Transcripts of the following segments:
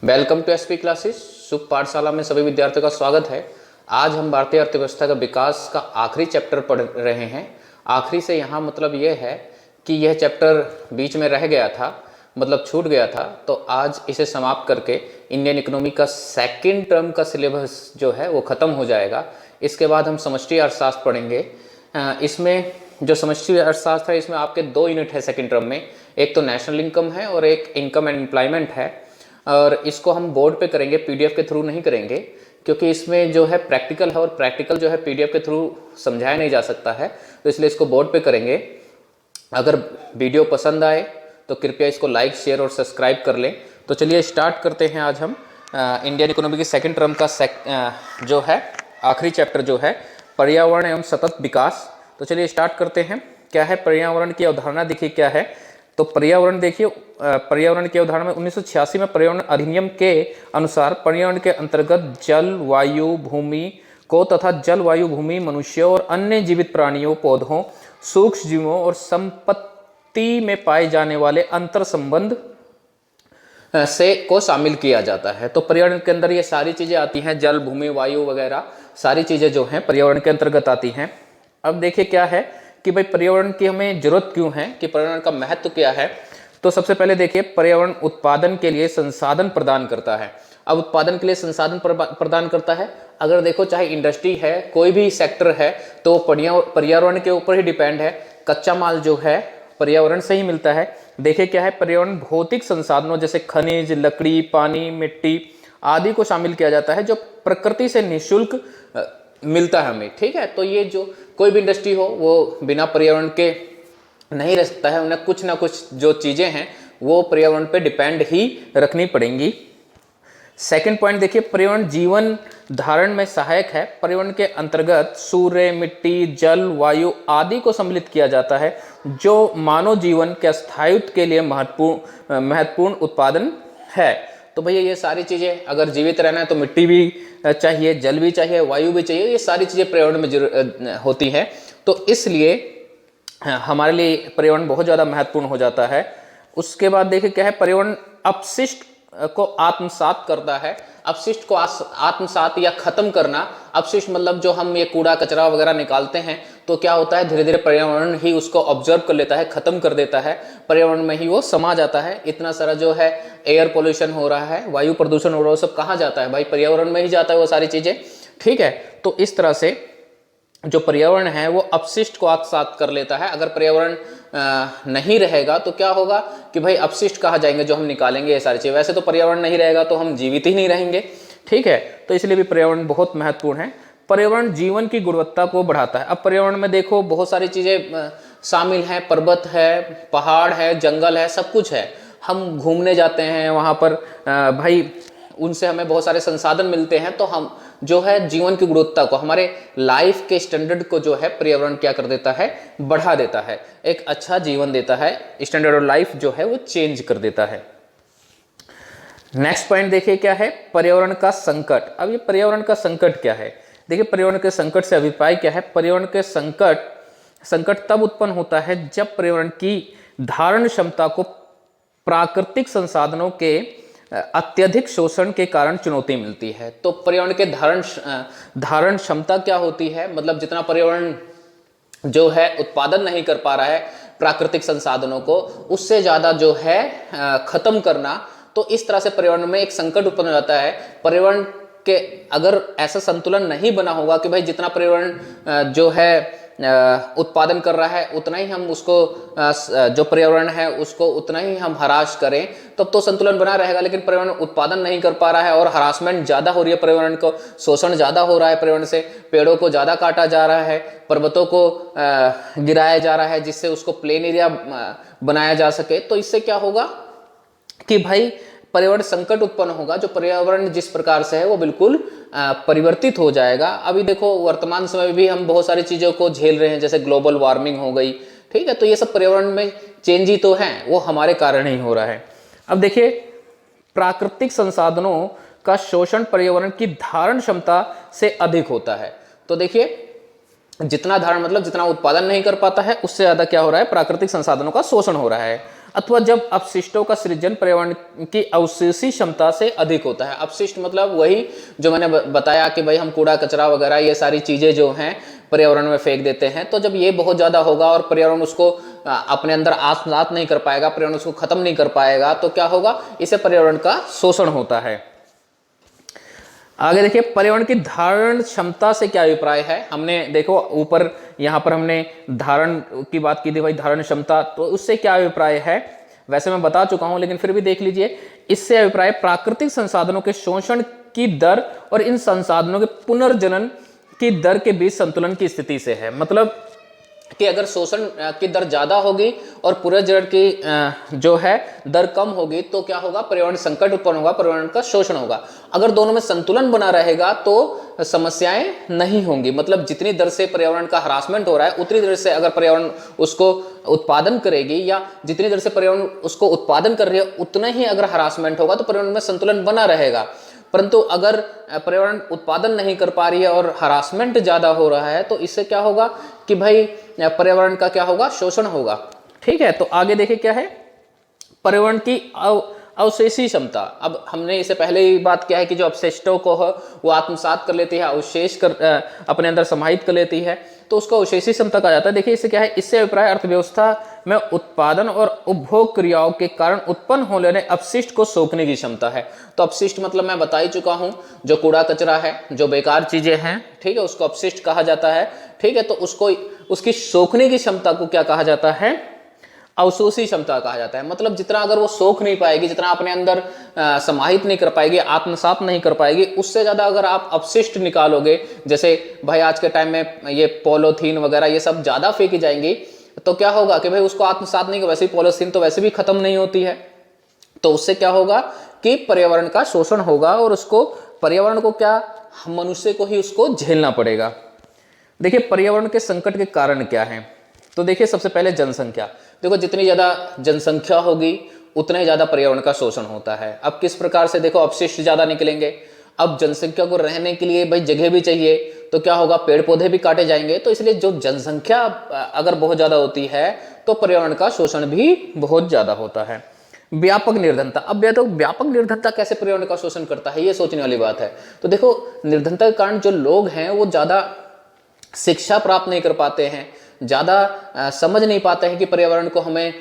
Welcome to SP classes. Shubh Pathshala में सभी विद्यार्थियों का स्वागत है। आज हम भारतीय अर्थव्यवस्था का विकास का आखिरी चैप्टर पढ़ रहे हैं। आखिरी से यहाँ मतलब ये है कि यह चैप्टर बीच में रह गया था, मतलब छूट गया था, तो आज इसे समाप्त करके इंडियन इकोनॉमी का सेकेंड टर्म का सिलेबस जो है वो ख़त्म हो जाएगा। इसके बाद हम समष्टि अर्थशास्त्र पढ़ेंगे। इसमें जो समष्टि अर्थशास्त्र है इसमें आपके 2 यूनिट है सेकेंड टर्म में, एक तो नेशनल इनकम है और एक इनकम एंड एम्प्लॉयमेंट है। और इसको हम बोर्ड पे करेंगे, पीडीएफ के थ्रू नहीं करेंगे, क्योंकि इसमें जो है प्रैक्टिकल है और प्रैक्टिकल जो है पीडीएफ के थ्रू समझाया नहीं जा सकता है, तो इसलिए इसको बोर्ड पे करेंगे। अगर वीडियो पसंद आए तो कृपया इसको लाइक, शेयर और सब्सक्राइब कर लें। तो चलिए स्टार्ट करते हैं। आज हम इंडियन इकोनॉमी की सेकेंड टर्म का जो है आखिरी चैप्टर जो है पर्यावरण एवं सतत विकास। तो चलिए स्टार्ट करते हैं। क्या है पर्यावरण की अवधारणा, देखिए क्या है। तो पर्यावरण देखिए, पर्यावरण की अवधारणा में 1986 में पर्यावरण अधिनियम के अनुसार पर्यावरण के अंतर्गत जल, वायु, भूमि को तथा जल, वायु, भूमि, मनुष्यों और अन्य जीवित प्राणियों, पौधों, सूक्ष्म जीवों और संपत्ति में पाए जाने वाले अंतर संबंध से को शामिल किया जाता है। तो पर्यावरण के अंदर ये सारी चीजें आती हैं, जल, भूमि, वायु वगैरह सारी चीजें जो हैं पर्यावरण के अंतर्गत आती हैं। अब देखिए क्या है कि भाई पर्यावरण की हमें जरूरत क्यों है, कि पर्यावरण का महत्व क्या है। तो सबसे पहले देखिए, पर्यावरण उत्पादन के लिए संसाधन प्रदान करता है। अब उत्पादन के लिए संसाधन प्रदान करता है, अगर देखो चाहे इंडस्ट्री है, कोई भी सेक्टर है, तो पर्यावरण के ऊपर ही डिपेंड है। कच्चा माल जो है पर्यावरण से ही मिलता है। देखिए क्या है, पर्यावरण भौतिक संसाधनों जैसे खनिज, लकड़ी, पानी, मिट्टी आदि को शामिल किया जाता है, जो प्रकृति से निःशुल्क मिलता है हमें। ठीक है, तो ये जो कोई भी इंडस्ट्री हो वो बिना पर्यावरण के नहीं रह सकता है। उन्हें कुछ ना कुछ जो चीजें हैं वो पर्यावरण पे डिपेंड ही रखनी पड़ेंगी। सेकंड पॉइंट देखिए, पर्यावरण जीवन धारण में सहायक है। पर्यावरण के अंतर्गत सूर्य, मिट्टी, जल, वायु आदि को सम्मिलित किया जाता है, जो मानव जीवन के स्थायित्व के लिए महत्वपूर्ण उत्पादन है। तो भैया ये सारी चीजें, अगर जीवित रहना है तो मिट्टी भी चाहिए, जल भी चाहिए, वायु भी चाहिए, ये सारी चीजें पर्यावरण में होती हैं। तो इसलिए हमारे लिए पर्यावरण बहुत ज़्यादा महत्वपूर्ण हो जाता है। उसके बाद देखिए क्या है, पर्यावरण अपशिष्ट को आत्मसात करता है। अपशिष्ट को आत्मसात या खत्म करना, अपशिष्ट मतलब जो हम ये कूड़ा कचरा वगैरह निकालते हैं, तो क्या होता है धीरे धीरे पर्यावरण ही उसको ऑब्जर्व कर लेता है, खत्म कर देता है, पर्यावरण में ही वो समा जाता है। इतना सारा जो है एयर पोल्यूशन हो रहा है, वायु प्रदूषण हो रहा है, सब कहाँ जाता है भाई, पर्यावरण में ही जाता है वो सारी चीजें। ठीक है, तो इस तरह से जो पर्यावरण है वो अपशिष्ट को आत्मसात कर लेता है। अगर पर्यावरण नहीं रहेगा तो क्या होगा कि भाई अपशिष्ट कहाँ जाएंगे जो हम निकालेंगे ये सारी चीज़। वैसे तो पर्यावरण नहीं रहेगा तो हम जीवित ही नहीं रहेंगे। ठीक है, तो इसलिए भी पर्यावरण बहुत महत्वपूर्ण है। पर्यावरण जीवन की गुणवत्ता को बढ़ाता है। अब पर्यावरण में देखो बहुत सारी चीज़ें शामिल हैं, पर्वत है, पहाड़ है, जंगल है, सब कुछ है। हम घूमने जाते हैं वहाँ पर भाई उनसे हमें बहुत सारे संसाधन मिलते हैं, तो हम जो है जीवन की गुणवत्ता को, हमारे लाइफ के स्टैंडर्ड को जो है पर्यावरण क्या कर देता है, बढ़ा देता है, एक अच्छा जीवन देता है, स्टैंडर्ड ऑफ लाइफ जो है वो चेंज कर देता है। नेक्स्ट पॉइंट देखिए क्या है, पर्यावरण का संकट। अब ये पर्यावरण का संकट क्या है, देखिए पर्यावरण के संकट से अभिप्राय क्या है। पर्यावरण के संकट तब उत्पन्न होता है जब पर्यावरण की धारण क्षमता को प्राकृतिक संसाधनों के अत्यधिक शोषण के कारण चुनौती मिलती है। तो पर्यावरण के धारण क्षमता क्या होती है, मतलब जितना पर्यावरण जो है उत्पादन नहीं कर पा रहा है प्राकृतिक संसाधनों को, उससे ज्यादा जो है खत्म करना। तो इस तरह से पर्यावरण में एक संकट उत्पन्न हो जाता है। पर्यावरण के अगर ऐसा संतुलन नहीं बना होगा कि भाई जितना पर्यावरण जो है उत्पादन कर रहा है उतना ही हम उसको जो पर्यावरण है उसको उतना ही हम हरास करें, तब तो संतुलन बना रहेगा। लेकिन पर्यावरण उत्पादन नहीं कर पा रहा है और हरासमेंट ज़्यादा हो रही है, पर्यावरण को शोषण ज़्यादा हो रहा है, पर्यावरण से पेड़ों को ज़्यादा काटा जा रहा है, पर्वतों को गिराया जा रहा है जिससे उसको प्लेन एरिया बनाया जा सके। तो इससे क्या होगा कि भाई पर्यावरण संकट उत्पन्न होगा। जो पर्यावरण जिस प्रकार से है वो बिल्कुल परिवर्तित हो जाएगा। अभी देखो वर्तमान समय में भी हम बहुत सारी चीज़ों को झेल रहे हैं, जैसे ग्लोबल वार्मिंग हो गई। ठीक है, तो ये सब पर्यावरण में चेंज ही तो है, वो हमारे कारण ही हो रहा है। अब देखिए प्राकृतिक संसाधनों का शोषण पर्यावरण की धारण क्षमता से अधिक होता है। तो देखिए जितना धारण मतलब जितना उत्पादन नहीं कर पाता है उससे ज़्यादा क्या हो रहा है, प्राकृतिक संसाधनों का शोषण हो रहा है। अथवा जब अपशिष्टों का सृजन पर्यावरण की अवशेषी क्षमता से अधिक होता है। अपशिष्ट मतलब वही जो मैंने बताया कि भाई हम कूड़ा कचरा वगैरह ये सारी चीजें जो हैं पर्यावरण में फेंक देते हैं, तो जब ये बहुत ज्यादा होगा और पर्यावरण उसको अपने अंदर आत्मसात नहीं कर पाएगा, पर्यावरण उसको खत्म नहीं कर पाएगा, तो क्या होगा, इससे पर्यावरण का शोषण होता है। आगे देखिए, पर्यावरण की धारण क्षमता से क्या अभिप्राय है। हमने देखो ऊपर यहाँ पर हमने धारण की बात की थी भाई, धारण क्षमता, तो उससे क्या अभिप्राय है, वैसे मैं बता चुका हूं लेकिन फिर भी देख लीजिए। इससे अभिप्राय प्राकृतिक संसाधनों के शोषण की दर और इन संसाधनों के पुनर्जनन की दर के बीच संतुलन की स्थिति से है। मतलब कि अगर शोषण की दर ज्यादा होगी और पुनर्जनन की जो है दर कम होगी तो क्या होगा, पर्यावरण संकट उत्पन्न होगा, पर्यावरण का शोषण होगा। अगर दोनों में संतुलन बना रहेगा तो समस्याएं नहीं होंगी। मतलब जितनी दर से पर्यावरण का हरासमेंट हो रहा है उतनी दर से अगर पर्यावरण उसको उत्पादन करेगी, या जितनी दर से पर्यावरण उसको उत्पादन कर रही है उतना ही अगर हरासमेंट होगा तो पर्यावरण में संतुलन बना रहेगा। परंतु अगर पर्यावरण उत्पादन नहीं कर पा रही है और हरासमेंट ज्यादा हो रहा है तो इससे क्या होगा कि भाई पर्यावरण का क्या होगा, शोषण होगा। ठीक है, तो आगे देखिए क्या है, पर्यावरण की अवशेषी क्षमता। अब हमने इससे पहले ही बात किया है कि जो अपशिष्टों को है वो आत्मसात कर लेती है, अवशेष कर अपने अंदर समाहित कर लेती है, तो उसको अवशेषी क्षमता कहा जाता है। देखिए इससे क्या है, इससे अभिप्राय अर्थव्यवस्था में उत्पादन और उपभोग क्रियाओं के कारण उत्पन्न होने वाले अपशिष्ट को सोखने की क्षमता है। तो अपशिष्ट मतलब मैं बता ही चुका हूं, जो कूड़ा कचरा है, जो बेकार चीजें हैं, ठीक है, उसको अपशिष्ट कहा जाता है। ठीक है, तो उसको उसकी सोखने की क्षमता को क्या कहा जाता है, अवशोषी क्षमता कहा जाता है। मतलब जितना अगर वो सोख नहीं पाएगी, जितना अपने अंदर समाहित नहीं कर पाएगी, आत्मसात नहीं कर पाएगी, उससे ज्यादा अगर आप अपशिष्ट निकालोगे, जैसे भाई आज के टाइम में ये पॉलीथीन वगैरह ये सब ज्यादा फेंकी जाएंगी, तो क्या होगा कि भाई उसको आत्मसात नहीं, वैसे ही पॉलीथीन तो वैसे भी खत्म नहीं होती है, तो उससे क्या होगा कि पर्यावरण का शोषण होगा और उसको, पर्यावरण को क्या, मनुष्य को ही उसको झेलना पड़ेगा। देखिए पर्यावरण के संकट के कारण क्या है, तो देखिए सबसे पहले जनसंख्या। देखो जितनी ज्यादा जनसंख्या होगी उतना ही ज्यादा पर्यावरण का शोषण होता है। अब किस प्रकार से, देखो अपशिष्ट ज्यादा निकलेंगे, अब जनसंख्या को रहने के लिए भाई जगह भी चाहिए, तो क्या होगा, पेड़ पौधे भी काटे जाएंगे। तो इसलिए जो जनसंख्या अगर बहुत ज्यादा होती है तो पर्यावरण का शोषण भी बहुत ज्यादा होता है। व्यापक निर्धनता। अब तो व्यापक निर्धनता कैसे पर्यावरण का शोषण करता है, ये सोचने वाली बात है। तो देखो निर्धनता के कारण जो लोग हैं वो ज्यादा शिक्षा प्राप्त नहीं कर पाते हैं, ज़्यादा समझ नहीं पाते हैं कि पर्यावरण को हमें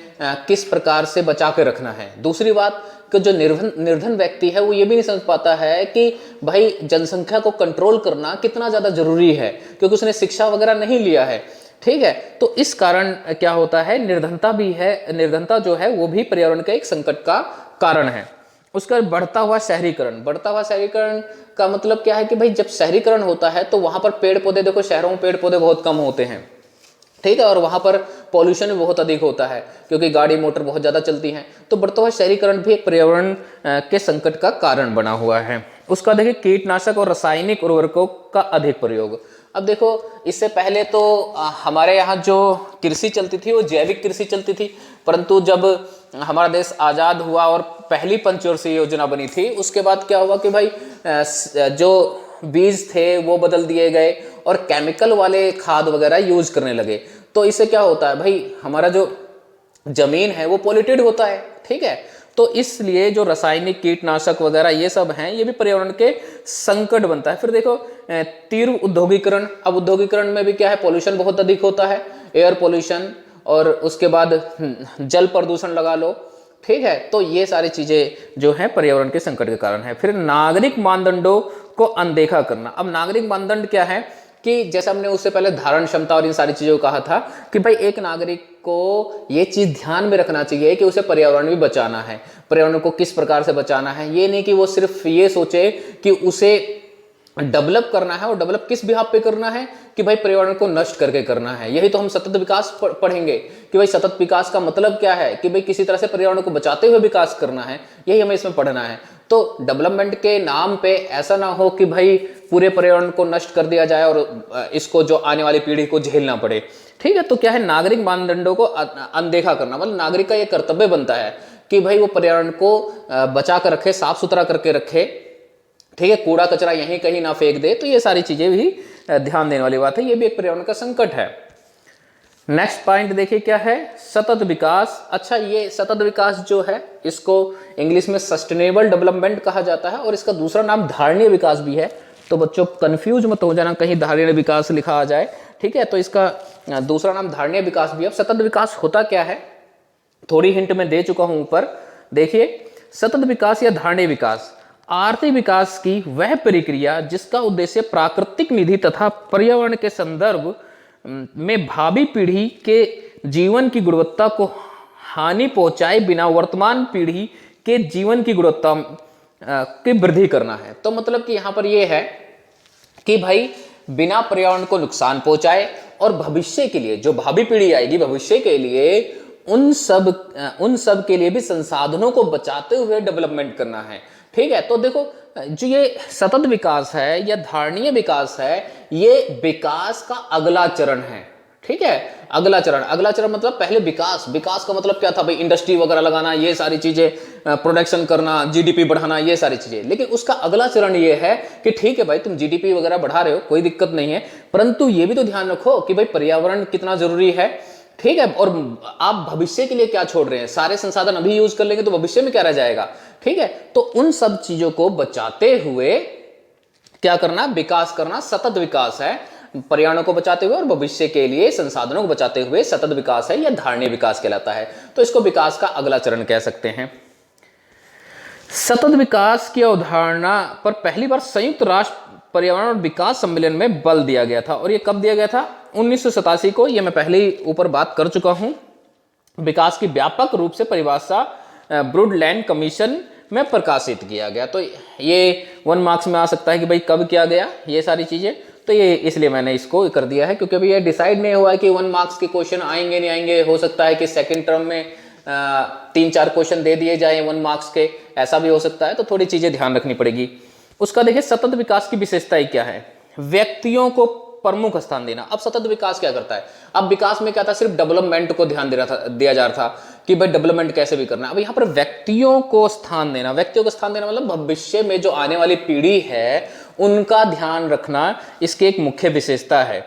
किस प्रकार से बचा के रखना है। दूसरी बात कि जो निर्धन व्यक्ति है वो ये भी नहीं समझ पाता है कि भाई जनसंख्या को कंट्रोल करना कितना ज़्यादा जरूरी है, क्योंकि उसने शिक्षा वगैरह नहीं लिया है। ठीक है, तो इस कारण क्या होता है, निर्धनता भी है, निर्धनता जो है वो भी पर्यावरण का एक संकट का कारण है। उसका बढ़ता हुआ शहरीकरण। बढ़ता हुआ शहरीकरण का मतलब क्या है कि भाई जब शहरीकरण होता है तो वहां पर पेड़ पौधे, देखो शहरों में पेड़ पौधे बहुत कम होते हैं, ठीक है, और वहां पर पॉल्यूशन भी बहुत अधिक होता है क्योंकि गाड़ी मोटर बहुत ज्यादा चलती हैं। तो बढ़ता हुआ शहरीकरण भी एक पर्यावरण के संकट का कारण बना हुआ है। उसका देखिए कीटनाशक और रासायनिक उर्वरकों का अधिक प्रयोग। अब देखो इससे पहले तो हमारे यहाँ जो कृषि चलती थी वो जैविक कृषि चलती थी, परंतु जब हमारा देश आज़ाद हुआ और पहली पंचवर्षीय योजना बनी थी, उसके बाद क्या हुआ कि भाई जो बीज थे वो बदल दिए गए और केमिकल वाले खाद वगैरह यूज करने लगे। तो इससे क्या होता है भाई, हमारा जो जमीन है वो पॉल्यूटेड होता है। ठीक है, तो इसलिए जो रासायनिक कीटनाशक वगैरह ये सब हैं ये भी पर्यावरण के संकट बनता है। फिर देखो तीव्र उद्योगीकरण। अब उद्योगीकरण में भी क्या है, पॉल्यूशन बहुत अधिक होता है, एयर पॉल्यूशन, और उसके बाद जल प्रदूषण लगा लो। ठीक है, तो ये सारी चीजें जो है पर्यावरण के संकट के कारण है। फिर नागरिक मानदंडों को अनदेखा करना। अब नागरिक मानदंड क्या है कि जैसे हमने उससे पहले धारण क्षमता और इन सारी चीजों को कहा था कि भाई एक नागरिक को ये चीज ध्यान में रखना चाहिए कि उसे पर्यावरण भी बचाना है। पर्यावरण को किस प्रकार से बचाना है, ये नहीं कि वो सिर्फ ये सोचे कि उसे डेवलप करना है, और डेवलप किस बिहाफ पे करना है कि भाई पर्यावरण को नष्ट करके करना है। यही तो हम सतत विकास पढ़ेंगे कि भाई सतत विकास का मतलब क्या है कि भाई किसी तरह से पर्यावरण को बचाते हुए विकास करना है, यही हमें इसमें पढ़ना है। तो डेवलपमेंट के नाम पे ऐसा ना हो कि भाई पूरे पर्यावरण को नष्ट कर दिया जाए और इसको जो आने वाली पीढ़ी को झेलना पड़े। ठीक है, तो क्या है, नागरिक मानदंडों को अनदेखा करना। मतलब नागरिक का ये कर्तव्य बनता है कि भाई वो पर्यावरण को बचा कर रखे, साफ सुथरा करके रखे। ठीक है, कूड़ा कचरा यहीं कहीं ना फेंक दे। तो ये सारी चीजें भी ध्यान देने वाली बात है, ये भी एक पर्यावरण का संकट है। नेक्स्ट पॉइंट देखिए क्या है, सतत विकास। अच्छा, ये सतत विकास जो है इसको इंग्लिश में सस्टेनेबल डेवलपमेंट कहा जाता है और इसका दूसरा नाम धारणीय विकास भी है। तो बच्चों कंफ्यूज मत हो जाना कहीं धारणीय विकास लिखा आ जाए, ठीक है। तो इसका दूसरा नाम धारणीय विकास भी है। अब सतत विकास होता क्या है, थोड़ी हिंट में दे चुका हूं ऊपर। देखिए, सतत विकास या धारणीय विकास आर्थिक विकास की वह प्रक्रिया जिसका उद्देश्य प्राकृतिक निधि तथा पर्यावरण के संदर्भ में भावी पीढ़ी के जीवन की गुणवत्ता को हानि पहुंचाए बिना वर्तमान पीढ़ी के जीवन की गुणवत्ता की वृद्धि करना है। तो मतलब कि यहां पर यह है कि भाई बिना पर्यावरण को नुकसान पहुंचाए और भविष्य के लिए जो भावी पीढ़ी आएगी भविष्य के लिए उन सब के लिए भी संसाधनों को बचाते हुए डेवलपमेंट करना है, ठीक है। तो देखो, जो ये सतत विकास है या धारणीय विकास है, ये विकास का अगला चरण है, ठीक है। अगला चरण मतलब पहले विकास का मतलब क्या था भाई, इंडस्ट्री वगैरह लगाना, ये सारी चीजें, प्रोडक्शन करना, जीडीपी बढ़ाना, ये सारी चीजें। लेकिन उसका अगला चरण ये है कि ठीक है भाई, तुम जीडीपी वगैरह बढ़ा रहे हो, कोई दिक्कत नहीं है, परंतु ये भी तो ध्यान रखो कि भाई पर्यावरण कितना जरूरी है, ठीक है। और आप भविष्य के लिए क्या छोड़ रहे हैं, सारे संसाधन अभी यूज कर लेंगे तो भविष्य में क्या रह जाएगा, ठीक है। तो उन सब चीजों को बचाते हुए क्या करना, विकास करना, सतत विकास है। पर्यावरण को बचाते हुए और भविष्य के लिए संसाधनों को बचाते हुए सतत विकास है या धारणीय विकास कहलाता है। तो इसको विकास का अगला चरण कह सकते हैं। सतत विकास की अवधारणा पर पहली बार संयुक्त राष्ट्र पर्यावरण और विकास सम्मेलन में बल दिया गया था। और ये कब दिया गया था, 1987 को। ये मैं पहले ही ऊपर बात कर चुका हूं। विकास की व्यापक रूप से परिभाषा ब्रूडलैंड कमीशन में प्रकाशित किया गया। तो ये 1 मार्क्स में आ सकता है कि भाई कब किया गया, ये सारी चीजें। तो ये इसलिए मैंने इसको कर दिया है क्योंकि अभी ये डिसाइड नहीं हुआ है कि 1 मार्क्स के क्वेश्चन आएंगे नहीं आएंगे। हो सकता है कि सेकंड टर्म में 3-4 क्वेश्चन दे दिए जाए 1 मार्क्स के, ऐसा भी हो सकता है। तो थोड़ी चीजें ध्यान रखनी पड़ेगी। उसका देखिए, सतत विकास की विशेषताएं क्या है। व्यक्तियों को प्रमुख स्थान देना। अब सतत विकास क्या करता है, अब विकास में क्या था, सिर्फ डेवलपमेंट को ध्यान दिया जा रहा था कि भाई डेवलपमेंट कैसे भी करना है। अब यहाँ पर व्यक्तियों को स्थान देना। व्यक्तियों को स्थान देना मतलब भविष्य में जो आने वाली पीढ़ी है उनका ध्यान रखना, इसकी एक मुख्य विशेषता है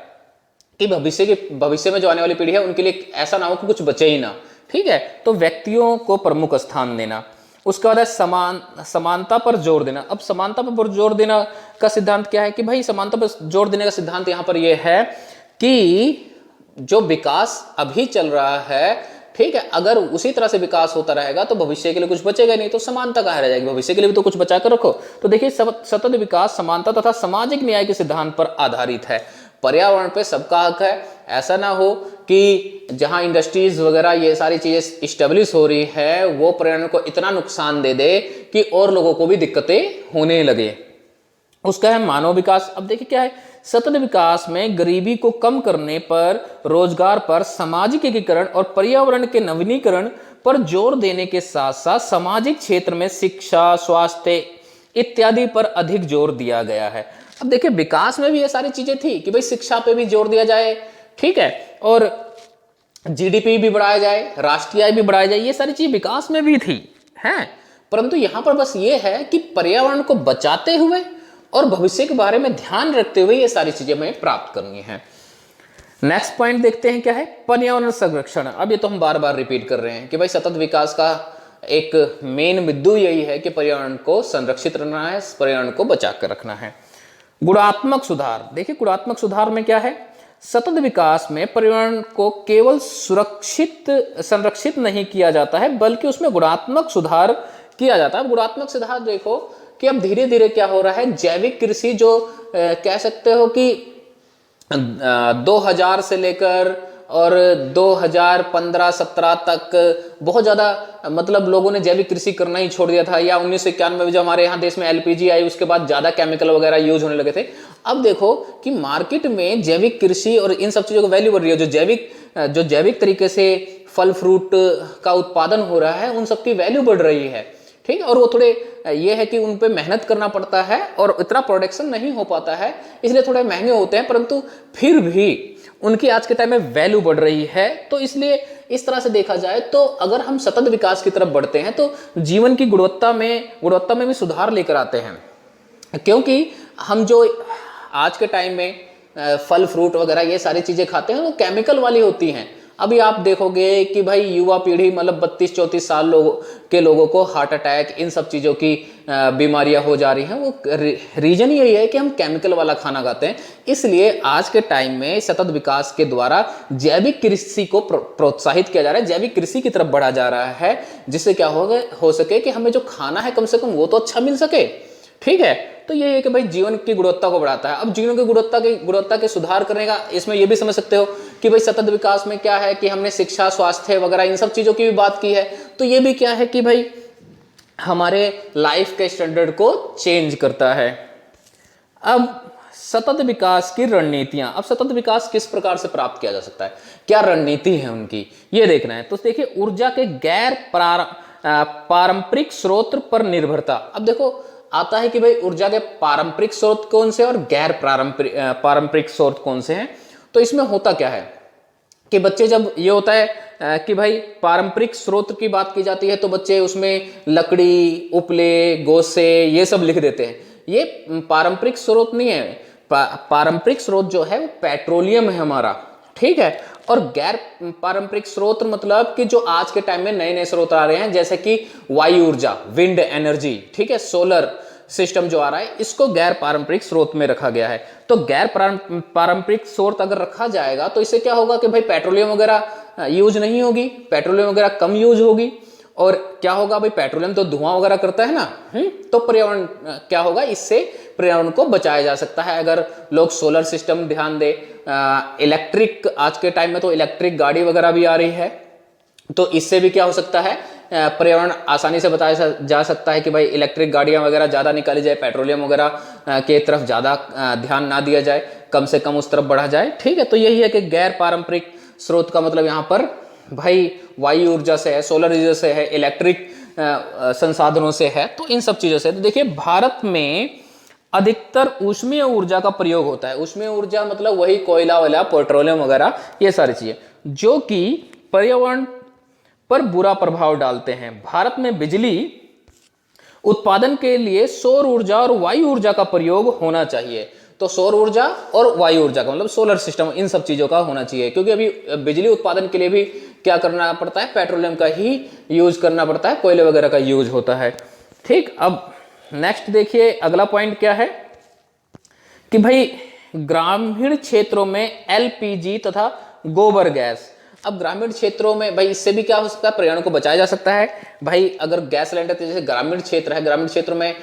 कि भविष्य में जो आने वाली पीढ़ी है उनके लिए ऐसा ना हो कि कुछ बचे ही ना, ठीक है। तो व्यक्तियों को प्रमुख स्थान देना। उसके बाद है समानता पर जोर देना। अब समानता पर जोर देना का सिद्धांत क्या है कि भाई समानता पर जोर देने का सिद्धांत यहां पर यह है कि जो विकास अभी चल रहा है, ठीक है, अगर उसी तरह से विकास होता रहेगा तो भविष्य के लिए कुछ बचेगा नहीं, तो समानता कहाँ रह जाएगी, भविष्य के लिए भी तो कुछ बचा कर रखो। तो देखिए, सतत विकास समानता तथा सामाजिक न्याय के सिद्धांत पर आधारित है। पर्यावरण पे सबका हक है। ऐसा ना हो कि जहां इंडस्ट्रीज वगैरह ये सारी चीजें स्टेब्लिश हो रही है वो पर्यावरण को इतना नुकसान दे दे कि और लोगों को भी दिक्कतें होने लगे। उसका है मानव विकास। अब देखिए क्या है, सतत विकास में गरीबी को कम करने पर, रोजगार पर, सामाजिक एकीकरण और पर्यावरण के नवीनीकरण पर जोर देने के साथ साथ सामाजिक क्षेत्र में शिक्षा, स्वास्थ्य इत्यादि पर अधिक जोर दिया गया है। अब देखिए, विकास में भी ये सारी चीजें थी कि भाई शिक्षा पे भी जोर दिया जाए, ठीक है, और जीडीपी भी बढ़ाया जाए, राष्ट्रीय आय भी बढ़ाया जाए, ये सारी चीज विकास में भी थी, हैं। परंतु यहां पर बस ये है कि पर्यावरण को बचाते हुए और भविष्य के बारे में ध्यान रखते हुए ये सारी चीजें हमें प्राप्त करनी है। नेक्स्ट पॉइंट देखते हैं क्या है, पर्यावरण संरक्षण। अब ये तो हम बार बार रिपीट कर रहे हैं कि भाई सतत विकास का एक मेन बिंदु यही है कि पर्यावरण को संरक्षित रखना है, पर्यावरण को बचा कर रखना है। गुणात्मक सुधार। देखिए, गुणात्मक सुधार में क्या है, सतत विकास में पर्यावरण को केवल संरक्षित नहीं किया जाता है बल्कि उसमें गुणात्मक सुधार किया जाता है। गुणात्मक सुधार देखो कि अब धीरे धीरे क्या हो रहा है, जैविक कृषि जो कह सकते हो कि 2000 से लेकर और 2015-17 तक बहुत ज़्यादा मतलब लोगों ने जैविक कृषि करना ही छोड़ दिया था, या 1991 में जब हमारे यहाँ देश में एलपीजी आई उसके बाद ज़्यादा केमिकल वगैरह यूज होने लगे थे। अब देखो कि मार्केट में जैविक कृषि और इन सब चीज़ों को वैल्यू बढ़ रही है। जो जैविक तरीके से फल फ्रूट का उत्पादन हो रहा है उन सबकी वैल्यू बढ़ रही है, ठीक है। और वो थोड़े ये है कि उन पे मेहनत करना पड़ता है और इतना प्रोडक्शन नहीं हो पाता है, इसलिए थोड़े महंगे होते हैं, परंतु फिर भी उनकी आज के टाइम में वैल्यू बढ़ रही है। तो इसलिए इस तरह से देखा जाए तो अगर हम सतत विकास की तरफ बढ़ते हैं तो जीवन की गुणवत्ता में भी सुधार लेकर आते हैं, क्योंकि हम जो आज के टाइम में फल फ्रूट वगैरह ये सारी चीजें खाते हैं वो केमिकल वाली होती हैं। अभी आप देखोगे कि भाई युवा पीढ़ी मतलब 32-34 साल के लोगों को हार्ट अटैक इन सब चीज़ों की बीमारियां हो जा रही हैं। वो रीजन यही है कि हम केमिकल वाला खाना खाते हैं। इसलिए आज के टाइम में सतत विकास के द्वारा जैविक कृषि को प्रोत्साहित किया जा रहा है, जैविक कृषि की तरफ बढ़ा जा रहा है, जिससे क्या हो सके कि हमें जो खाना है कम से कम वो तो अच्छा मिल सके। ठीक है, तो ये है कि भाई जीवन की गुणवत्ता को बढ़ाता है। अब जीवन की गुणवत्ता के सुधार करने का इसमें ये भी समझ सकते हो कि भाई सतत विकास में क्या है कि हमने शिक्षा, स्वास्थ्य वगैरह इन सब चीजों की भी बात की है। तो ये भी क्या है कि भाई हमारे लाइफ के स्टैंडर्ड को चेंज करता है। अब सतत विकास की रणनीतियां, अब सतत विकास किस प्रकार से प्राप्त किया जा सकता है, क्या रणनीति है उनकी, ये देखना है। तो देखिए, ऊर्जा के गैर पारंपरिक स्रोत पर निर्भरता। अब देखो आता है कि भाई ऊर्जा के पारंपरिक स्रोत कौन से और गैर पारंपरिक स्रोत कौन से हैं। तो इसमें होता क्या है कि बच्चे जब ये होता है कि भाई पारंपरिक स्रोत की बात की जाती है तो बच्चे उसमें लकड़ी, उपले, गोसे ये सब लिख देते हैं। ये पारंपरिक स्रोत नहीं है। पारंपरिक स्रोत जो है वो पेट्रोलियम है हमारा, ठीक है। और गैर पारंपरिक स्रोत मतलब कि जो आज के टाइम में नए नए स्रोत आ रहे हैं, जैसे कि वायु ऊर्जा, विंड एनर्जी, ठीक है, सोलर सिस्टम जो आ रहा है, इसको गैर पारंपरिक स्रोत में रखा गया है। तो गैर पारंपरिक स्रोत अगर रखा जाएगा तो इससे क्या होगा कि भाई पेट्रोलियम वगैरह यूज नहीं होगी, पेट्रोलियम वगैरह कम यूज होगी। और क्या होगा भाई, पेट्रोलियम तो धुआं वगैरह करता है ना, तो पर्यावरण क्या होगा, इससे पर्यावरण को बचाया जा सकता है अगर लोग सोलर सिस्टम ध्यान दे। इलेक्ट्रिक, आज के टाइम में तो इलेक्ट्रिक गाड़ी वगैरह भी आ रही है, तो इससे भी क्या हो सकता है, पर्यावरण आसानी से बताया जा सकता है कि भाई इलेक्ट्रिक गाड़ियां वगैरह ज़्यादा निकाली जाए, पेट्रोलियम वगैरह के तरफ ज़्यादा ध्यान ना दिया जाए, कम से कम उस तरफ बढ़ा जाए। ठीक है, तो यही है कि गैर पारंपरिक स्रोत का मतलब यहाँ पर भाई वायु ऊर्जा से है, सोलर ऊर्जा से है, इलेक्ट्रिक संसाधनों से है, तो इन सब चीज़ों से। तो देखिए, भारत में अधिकतर ऊष्मीय ऊर्जा का प्रयोग होता है। ऊष्मीय ऊर्जा मतलब वही कोयला वाला, पेट्रोलियम वगैरह ये सारी चीजें जो कि पर्यावरण पर बुरा प्रभाव डालते हैं। भारत में बिजली उत्पादन के लिए सौर ऊर्जा और वायु ऊर्जा का प्रयोग होना चाहिए। तो सौर ऊर्जा और वायु ऊर्जा का मतलब सोलर सिस्टम, इन सब चीजों का होना चाहिए, क्योंकि अभी बिजली उत्पादन के लिए भी क्या करना पड़ता है, पेट्रोलियम का ही यूज करना पड़ता है, कोयले वगैरह का यूज होता है। ठीक, अब नेक्स्ट देखिए, अगला पॉइंट क्या है कि भाई ग्रामीण क्षेत्रों में एलपीजी तथा गोबर गैस। अब ग्रामीण क्षेत्रों में भाई इससे भी क्या हो सकता है, पर्यावरण को बचाया जा सकता है। भाई अगर गैस सिलेंडर, जैसे ग्रामीण क्षेत्र है, ग्रामीण क्षेत्र में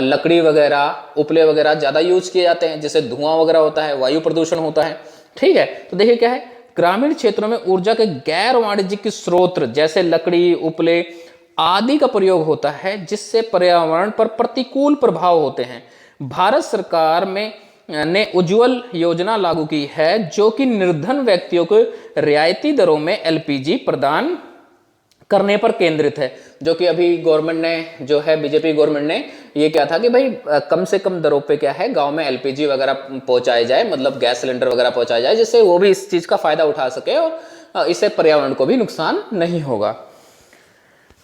लकड़ी वगैरह, उपले वगैरह ज़्यादा यूज किए जाते हैं, जैसे धुआं वगैरह होता है, वायु प्रदूषण होता है। ठीक है, तो देखिए क्या है, ग्रामीण क्षेत्रों में ऊर्जा के गैर वाणिज्यिक स्रोत जैसे लकड़ी, उपले आदि का प्रयोग होता है, जिससे पर्यावरण पर प्रतिकूल प्रभाव होते हैं। भारत सरकार ने उज्ज्वल योजना लागू की है, जो कि निर्धन व्यक्तियों को रियायती दरों में एलपीजी प्रदान करने पर केंद्रित है। जो कि अभी गवर्नमेंट ने जो है, बीजेपी गवर्नमेंट ने ये क्या था कि भाई कम से कम दरों पे क्या है, गांव में एलपीजी वगैरह पहुंचाई जाए, मतलब गैस सिलेंडर वगैरह पहुंचाया जाए, जिससे वो भी इस चीज का फायदा उठा सके और इससे पर्यावरण को भी नुकसान नहीं होगा।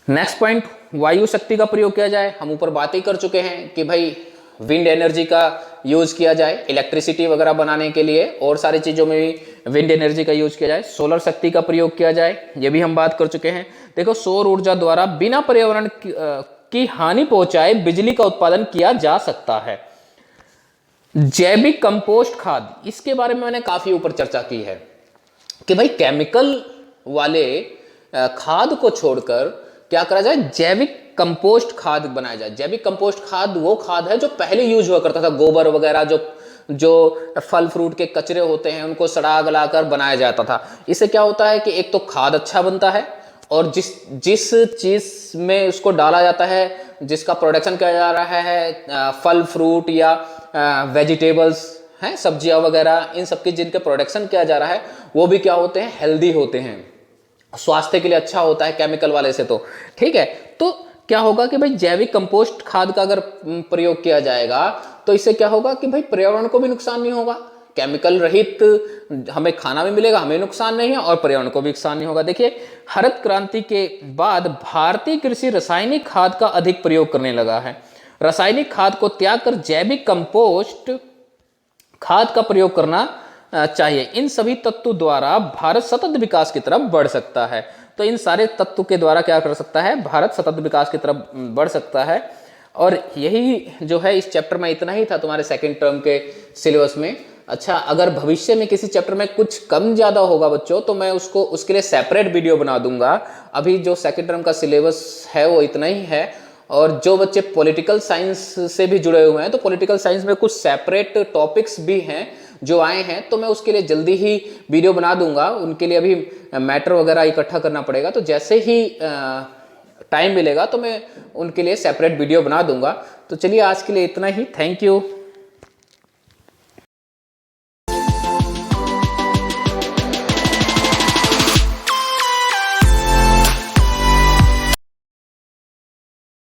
नेक्स्ट पॉइंट, वायु शक्ति का प्रयोग किया जाए। हम ऊपर बात ही कर चुके हैं कि भाई विंड एनर्जी का यूज किया जाए इलेक्ट्रिसिटी वगैरह बनाने के लिए, और सारी चीज़ों में भी विंड एनर्जी का यूज किया जाए। सोलर शक्ति का प्रयोग किया जाए, ये भी हम बात कर चुके हैं। देखो, सौर ऊर्जा द्वारा बिना पर्यावरण की हानि पहुंचाए बिजली का उत्पादन किया जा सकता है। जैविक कंपोस्ट खाद, इसके बारे में मैंने काफी ऊपर चर्चा की है कि भाई केमिकल वाले खाद को छोड़कर क्या करा जाए, जैविक कंपोस्ट खाद बनाया जाए। जैविक कंपोस्ट खाद वो खाद है जो पहले यूज हुआ करता था, गोबर वगैरह जो फल फ्रूट के कचरे होते हैं उनको सड़ा गला कर बनाया जाता था। इससे क्या होता है कि एक तो खाद अच्छा बनता है, और जिस चीज में उसको डाला जाता है, जिसका प्रोडक्शन किया जा रहा है, फल फ्रूट या वेजिटेबल्स हैं, सब्जियां वगैरह, इन सबके जिनके प्रोडक्शन किया जा रहा है, वो भी क्या होते हैं, हेल्दी होते हैं, स्वास्थ्य के लिए अच्छा होता है केमिकल वाले से। तो ठीक है, तो क्या होगा कि भाई जैविक कंपोस्ट खाद का अगर प्रयोग किया जाएगा तो इससे क्या होगा कि भाई पर्यावरण को भी नुकसान नहीं होगा, केमिकल रहित हमें खाना भी मिलेगा, हमें नुकसान नहीं है और पर्यावरण को भी नुकसान नहीं होगा। देखिए, हरित क्रांति के बाद भारतीय कृषि रासायनिक खाद का अधिक प्रयोग करने लगा है। रासायनिक खाद को त्याग कर जैविक कंपोस्ट खाद का प्रयोग करना चाहिए। इन सभी तत्वों द्वारा भारत सतत विकास की तरफ बढ़ सकता है। तो इन सारे तत्व के द्वारा क्या कर सकता है, भारत सतत विकास की तरफ बढ़ सकता है। और यही जो है इस चैप्टर में इतना ही था तुम्हारे सेकंड टर्म के सिलेबस में। अच्छा, अगर भविष्य में किसी चैप्टर में कुछ कम ज़्यादा होगा बच्चों, तो मैं उसके लिए सेपरेट वीडियो बना दूंगा। अभी जो सेकंड टर्म का सिलेबस है वो इतना ही है। और जो बच्चे पॉलिटिकल साइंस से भी जुड़े हुए हैं, तो पॉलिटिकल साइंस में कुछ सेपरेट टॉपिक्स भी हैं जो आए हैं, तो मैं उसके लिए जल्दी ही वीडियो बना दूंगा। उनके लिए अभी मैटर वगैरह इकट्ठा करना पड़ेगा, तो जैसे ही टाइम मिलेगा तो मैं उनके लिए सेपरेट वीडियो बना दूंगा। तो चलिए आज के लिए इतना ही। Thank you.